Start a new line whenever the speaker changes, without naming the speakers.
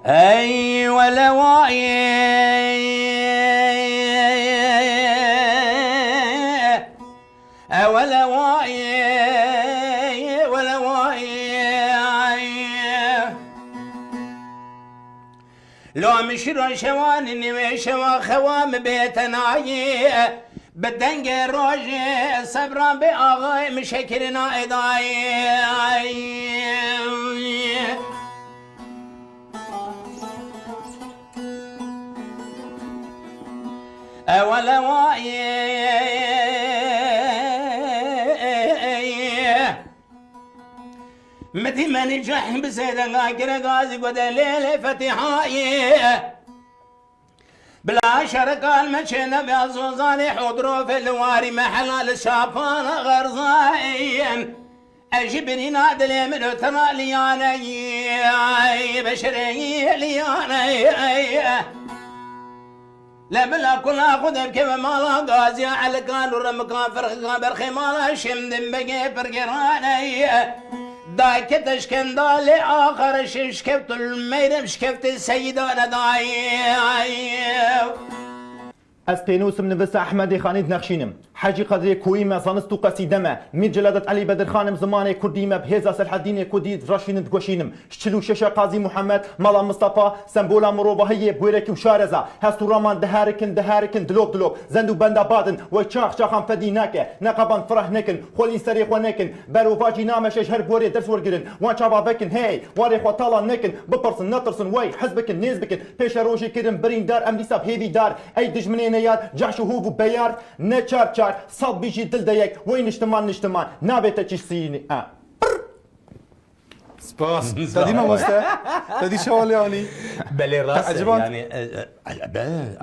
اي ولا واي ولا واي ولا واي لو مشرو شواني وشوا خوام بيتناي بدنج روجي صبرا بأغاي مشكرنا إداي ولا واي متي ما نجح بسيدنا غازي قد الليل فتحاي بلا شركان مشينا بأصوصاني حضروا في الواري محلال الشافان غرزاين أجبني نادلي من ترى لياني بشري لياني لا بلا كل اخذ بكيف مالا غازي على كان ورمكان فرخان برخي مالا شمدن بقي فرقراني داي كتشكن دالي آخر شكفت الميرم شكفت السيدة داي
استينوس من بس احمدي خانيد نخشينم حاجي قدري كويمه صنستو قصيدمه من جلادة علي بدر خانم زماني كرديمه بهيزا سلحدين كودي راشين تقوشينم شتلو ششا قاضي محمد مالا مصطفى سمبولا مروبه هي بويرك وشارزه هستو رامان دهاركن دلوب زندو بندا بادن وشاخ شاخان فديناك نقبان فرح نكن خولين سريق ونكن برو فاجي نامش شهر بوري درس ورقرن وان شابا بكن هي واري خطالا نكن ببرسن نطرسن وي حزبكن نيزبكن بيش روجي كرم برين دار امدي ساب هيفي دار اي دجمنين يار جعشو هوفو بيار نتشار صاب بيجي دل ديك وين نجتمان نابت تشسيني
سباس تدي ما مسته تدي شوال يعني
بلي راسي
عجبان
يعني عجبان